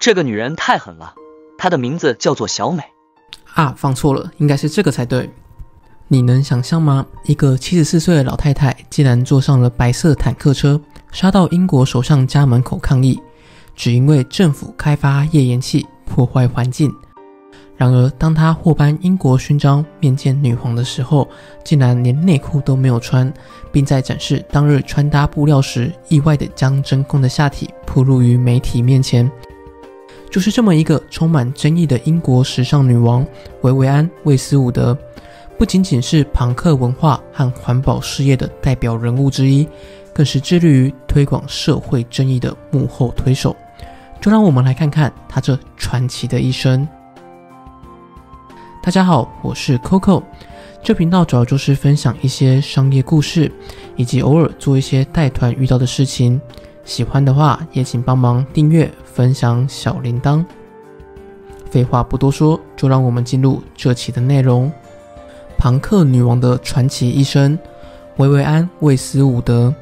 这个女人太狠了，她的名字叫做小美。啊，放错了，应该是这个才对。你能想象吗？一个74岁的老太太竟然坐上了白色坦克车，杀到英国首相家门口抗议，只因为政府开发页岩气破坏环境。然而当她获颁英国勋章面见女皇的时候，竟然连内裤都没有穿，并在展示当日穿搭布料时意外地将真空的下体暴露于媒体面前。就是这么一个充满争议的英国时尚女王维维安·魏斯伍德，不仅仅是朋克文化和环保事业的代表人物之一，更是致力于推广社会正义的幕后推手。就让我们来看看她这传奇的一生。大家好，我是 Coco， 这频道主要就是分享一些商业故事，以及偶尔做一些带团遇到的事情。喜欢的话也请帮忙订阅、分享小铃铛。废话不多说，就让我们进入这期的内容。朋克女王的传奇一生，维维安·魏斯伍德。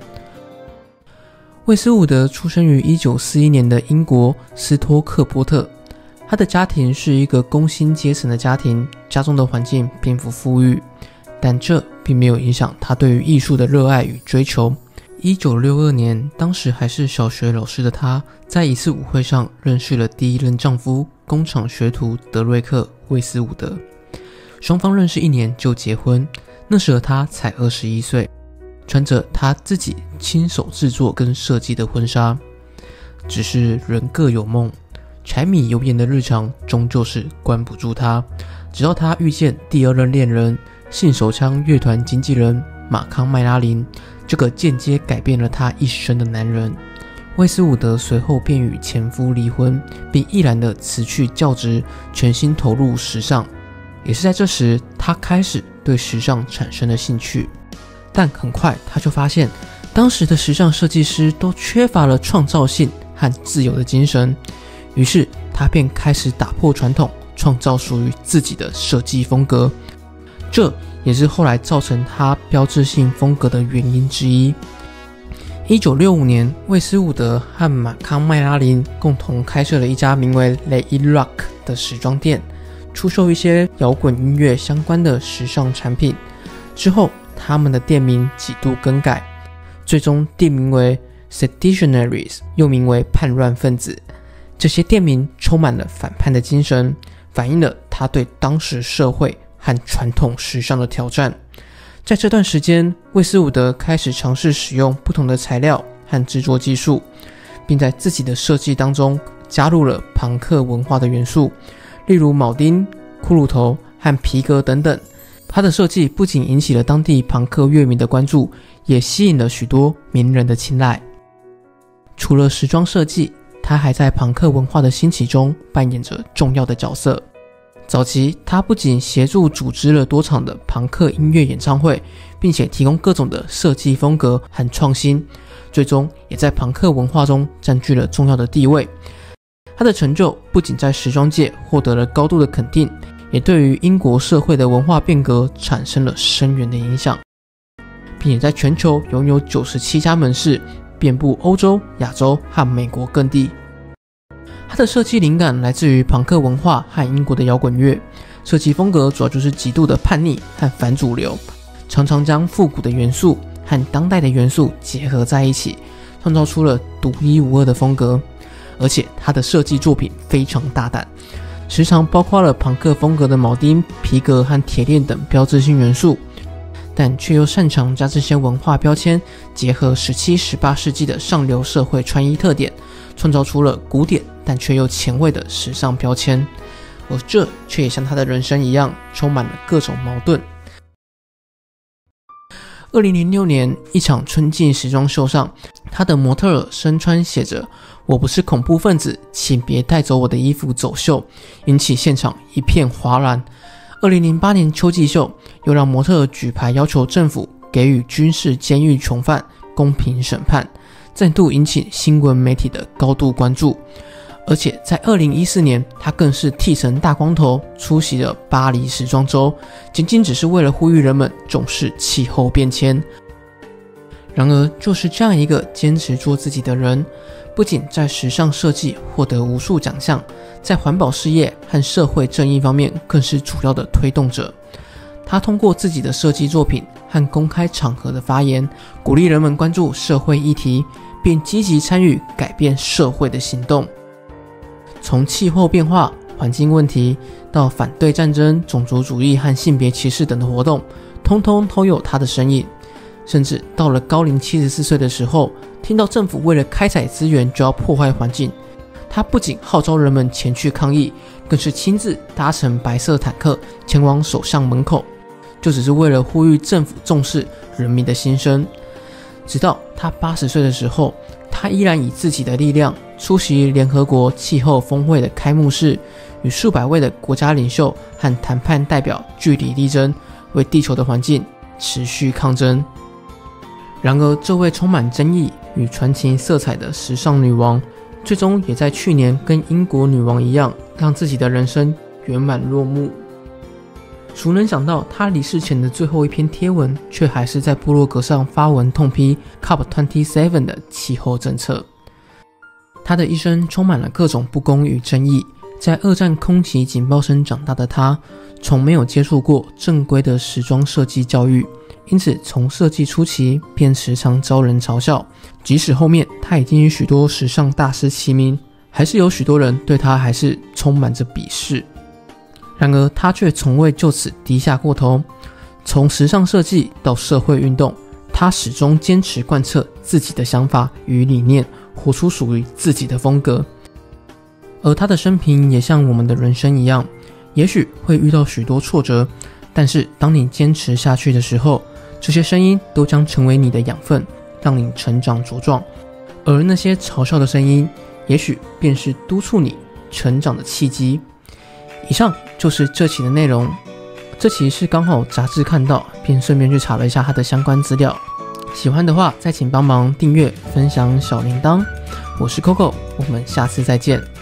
魏斯伍德出生于1941年的英国斯托克波特，他的家庭是一个工薪阶层的家庭，家中的环境并不富裕，但这并没有影响他对于艺术的热爱与追求。1962年，当时还是小学老师的他，在一次舞会上认识了第一任丈夫工厂学徒德瑞克·魏斯伍德，双方认识1年就结婚。那时的他才21岁，穿着他自己亲手制作跟设计的婚纱。只是人各有梦，柴米油盐的日常终究是关不住他。直到他遇见第二任恋人，性手枪乐团经纪人马康麦拉林，这个间接改变了他一生的男人。魏斯伍德随后便与前夫离婚，并毅然地辞去教职，全心投入时尚。也是在这时，他开始对时尚产生了兴趣。但很快他就发现，当时的时尚设计师都缺乏了创造性和自由的精神，于是他便开始打破传统，创造属于自己的设计风格。这也是后来造成他标志性风格的原因之一。1965年，魏斯伍德和马康麦拉林共同开设了一家名为 Lady Rock 的时装店，出售一些摇滚音乐相关的时尚产品。之后他们的店名几度更改，最终店名为 Seditionaries， 又名为叛乱分子。这些店名充满了反叛的精神，反映了他对当时社会和传统时尚的挑战。在这段时间，魏斯伍德开始尝试使用不同的材料和制作技术，并在自己的设计当中加入了朋克文化的元素，例如铆钉、骷髅头和皮革等等。他的设计不仅引起了当地朋克乐迷的关注，也吸引了许多名人的青睐。除了时装设计，他还在朋克文化的兴起中扮演着重要的角色。早期他不仅协助组织了多场的朋克音乐演唱会，并且提供各种的设计风格和创新，最终也在朋克文化中占据了重要的地位。他的成就不仅在时装界获得了高度的肯定，也对于英国社会的文化变革产生了深远的影响，并且在全球拥有97家门市，遍布欧洲、亚洲和美国各地。他的设计灵感来自于朋克文化和英国的摇滚乐，设计风格主要就是极度的叛逆和反主流，常常将复古的元素和当代的元素结合在一起，创造出了独一无二的风格。而且他的设计作品非常大胆，时常包括了朋克风格的铆钉、皮革和铁链等标志性元素，但却又擅长将这些文化标签结合17、18世纪的上流社会穿衣特点，创造出了古典但却又前卫的时尚标签。而这却也像他的人生一样，充满了各种矛盾。2006年，一场春季时装秀上，他的模特儿身穿写着“我不是恐怖分子，请别带走我的衣服”走秀，引起现场一片哗然。2008年秋季秀又让模特儿举牌要求政府给予军事监狱囚犯公平审判，再度引起新闻媒体的高度关注。而且在2014年，他更是剃成大光头出席了巴黎时装周，仅仅只是为了呼吁人们重视气候变迁。然而就是这样一个坚持做自己的人，不仅在时尚设计获得无数奖项，在环保事业和社会正义方面更是主要的推动者。他通过自己的设计作品和公开场合的发言，鼓励人们关注社会议题，并积极参与改变社会的行动。从气候变化、环境问题到反对战争、种族主义和性别歧视等的活动，通通都有他的身影。甚至到了高龄74岁的时候，听到政府为了开采资源就要破坏环境，他不仅号召人们前去抗议，更是亲自搭乘白色坦克前往首相门口，就只是为了呼吁政府重视人民的心声。直到他80岁的时候，他依然以自己的力量出席联合国气候峰会的开幕式，与数百位的国家领袖和谈判代表据理力争，为地球的环境持续抗争。然而，这位充满争议与传奇色彩的时尚女王，最终也在去年跟英国女王一样，让自己的人生圆满落幕。孰能想到，她离世前的最后一篇贴文，却还是在部落格上发文痛批 COP27 的气候政策。她的一生充满了各种不公与争议，在二战空袭警报声长大的她，从没有接触过正规的时装设计教育，因此从设计初期便时常遭人嘲笑。即使后面她已经与许多时尚大师齐名，还是有许多人对她还是充满着鄙视。然而她却从未就此低下过头，从时尚设计到社会运动，她始终坚持贯彻自己的想法与理念，活出属于自己的风格。而她的生平也像我们的人生一样，也许会遇到许多挫折，但是当你坚持下去的时候，这些声音都将成为你的养分，让你成长茁壮。而那些嘲笑的声音，也许便是督促你成长的契机。以上就是这期的内容，这期是刚好杂志看到，便顺便去查了一下它的相关资料。喜欢的话，再请帮忙订阅、分享小铃铛。我是 Coco， 我们下次再见。